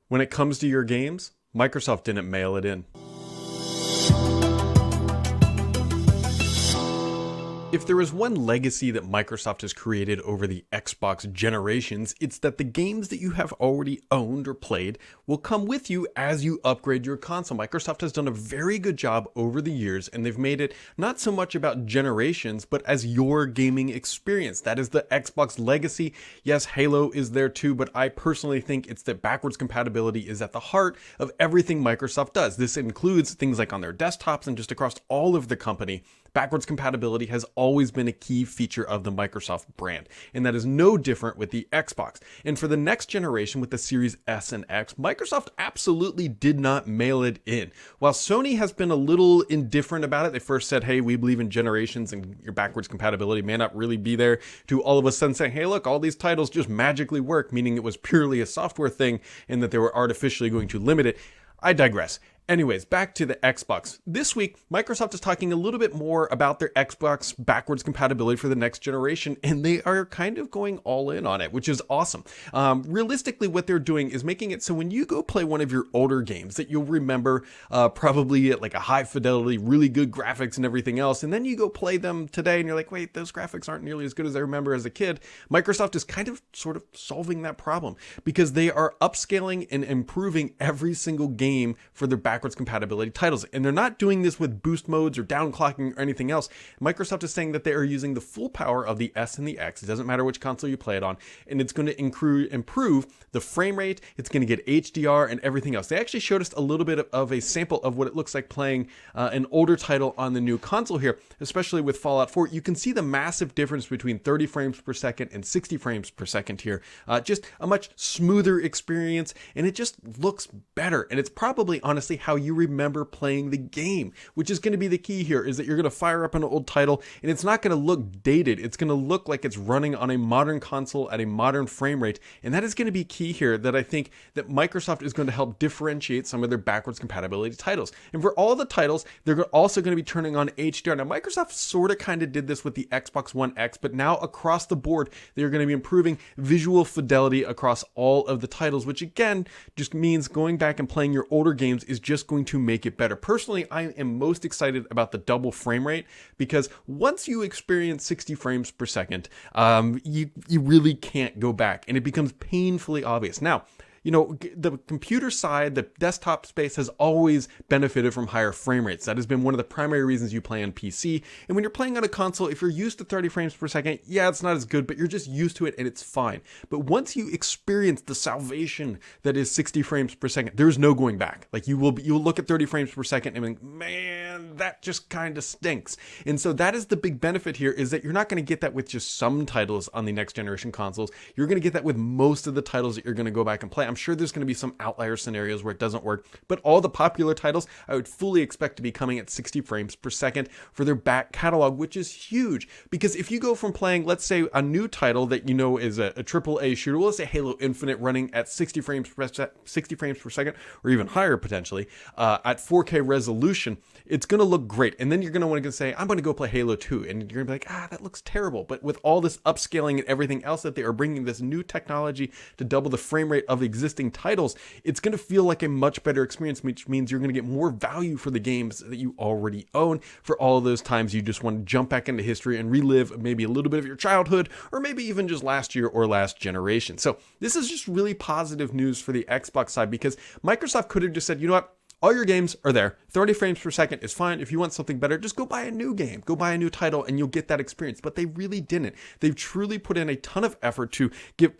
When it comes to your games, Microsoft didn't mail it in. If there is one legacy that Microsoft has created over the Xbox generations, it's that the games that you have already owned or played will come with you as you upgrade your console. Microsoft has done a very good job over the years, and they've made it not so much about generations, but as your gaming experience. That is the Xbox legacy. Yes, Halo is there too, but I personally think it's that backwards compatibility is at the heart of everything Microsoft does. This includes things like on their desktops and just across all of the company. Backwards compatibility has always been a key feature of the Microsoft brand, and that is no different with the Xbox. And for the next generation with the Series S and X, Microsoft absolutely did not mail it in. While Sony has been a little indifferent about it, they first said, hey, we believe in generations and your backwards compatibility may not really be there, to all of a sudden saying, hey, look, all these titles just magically work, meaning it was purely a software thing and that they were artificially going to limit it. I digress. Anyways, back to the Xbox. This week, Microsoft is talking a little bit more about their Xbox backwards compatibility for the next generation, and they are kind of going all in on it, which is awesome. Realistically, what they're doing is making it so when you go play one of your older games that you'll remember probably at like a high fidelity, really good graphics and everything else, and then you go play them today and you're like, wait, those graphics aren't nearly as good as I remember as a kid. Microsoft is kind of sort of solving that problem because they are upscaling and improving every single game for their backwards compatibility titles. And they're not doing this with boost modes or downclocking or anything else. Microsoft is saying that they are using the full power of the S and the X. It doesn't matter which console you play it on. And it's going to improve the frame rate. It's going to get HDR and everything else. They actually showed us a little bit of a sample of what it looks like playing an older title on the new console here, especially with Fallout 4. You can see the massive difference between 30 frames per second and 60 frames per second here. Just a much smoother experience, and it just looks better. And it's probably honestly how you remember playing the game, which is going to be the key here, is that you're going to fire up an old title and it's not going to look dated. It's going to look like it's running on a modern console at a modern frame rate. And that is going to be key here, that I think that Microsoft is going to help differentiate some of their backwards compatibility titles. And for all the titles, they're also going to be turning on HDR. Now, Microsoft sort of kind of did this with the Xbox One X, but now across the board, they're going to be improving visual fidelity across all of the titles, which again, just means going back and playing your older games is just going to make it better. Personally, I am most excited about the double frame rate because once you experience 60 frames per second, you really can't go back, and it becomes painfully obvious. Now, you know, the computer side, the desktop space has always benefited from higher frame rates. That has been one of the primary reasons you play on PC. And when you're playing on a console, if you're used to 30 frames per second, yeah, it's not as good, but you're just used to it and it's fine. But once you experience the salvation that is 60 frames per second, there's no going back. Like you'll look at 30 frames per second and think, man, that just kind of stinks. And so that is the big benefit here, is that you're not going to get that with just some titles on the next generation consoles. You're going to get that with most of the titles that you're going to go back and play. I'm sure there's going to be some outlier scenarios where it doesn't work, but all the popular titles I would fully expect to be coming at 60 frames per second for their back catalog, which is huge. Because if you go from playing, let's say, a new title that you know is a AAA shooter, well, let's say Halo Infinite running at 60 frames per second, or even higher potentially, at 4K resolution, it's going to look great. And then you're going to want to say, I'm going to go play Halo 2, and you're going to be like, that looks terrible. But with all this upscaling and everything else that they are bringing, this new technology to double the frame rate of existing titles, it's going to feel like a much better experience, which means you're going to get more value for the games that you already own for all of those times you just want to jump back into history and relive maybe a little bit of your childhood, or maybe even just last year or last generation. So this is just really positive news for the Xbox side, because Microsoft could have just said, you know what, all your games are there. 30 frames per second is fine. If you want something better, just go buy a new game, go buy a new title, and you'll get that experience. But they really didn't. They've truly put in a ton of effort to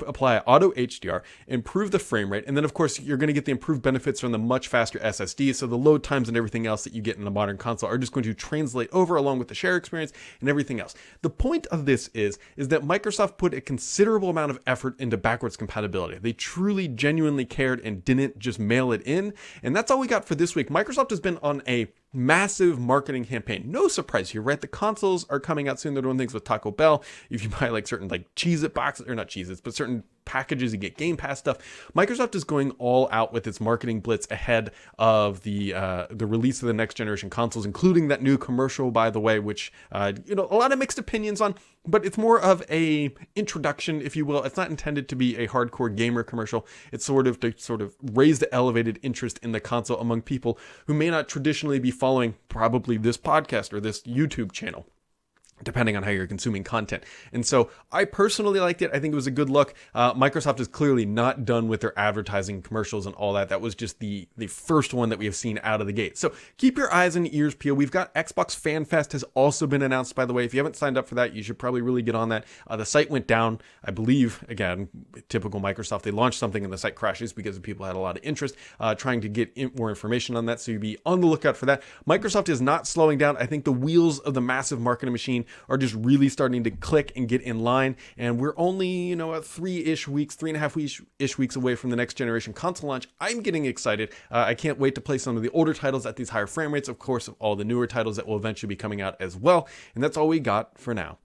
apply auto HDR, improve the frame rate, and then of course you're going to get the improved benefits from the much faster SSD. So the load times and everything else that you get in a modern console are just going to translate over along with the share experience and everything else. The point of this is that Microsoft put a considerable amount of effort into backwards compatibility. They truly, genuinely cared and didn't just mail it in. And that's all we got for this week. Microsoft has been on a massive marketing campaign. No surprise here, right? The consoles are coming out soon. They're doing things with Taco Bell. If you buy like certain like Cheez-It boxes, or not Cheez-Its, but certain packages, you get Game Pass stuff. Microsoft is going all out with its marketing blitz ahead of the release of the next generation consoles, including that new commercial, by the way, which a lot of mixed opinions on, but it's more of a introduction, if you will. It's not intended to be a hardcore gamer commercial. It's sort of to raise the elevated interest in the console among people who may not traditionally be following probably this podcast or this YouTube channel, depending on how you're consuming content. And so I personally liked it. I think it was a good look. Microsoft is clearly not done with their advertising commercials and all that. That was just the first one that we have seen out of the gate. So keep your eyes and ears peeled. We've got Xbox Fan Fest has also been announced, by the way. If you haven't signed up for that, you should probably really get on that. The site went down, I believe, again, typical Microsoft. They launched something and the site crashes because people had a lot of interest trying to get more information on that. So you'd be on the lookout for that. Microsoft is not slowing down. I think the wheels of the massive marketing machine are just really starting to click and get in line. And we're only, 3.5 weeks away from the next generation console launch. I'm getting excited. I can't wait to play some of the older titles at these higher frame rates. Of course, all the newer titles that will eventually be coming out as well. And that's all we got for now.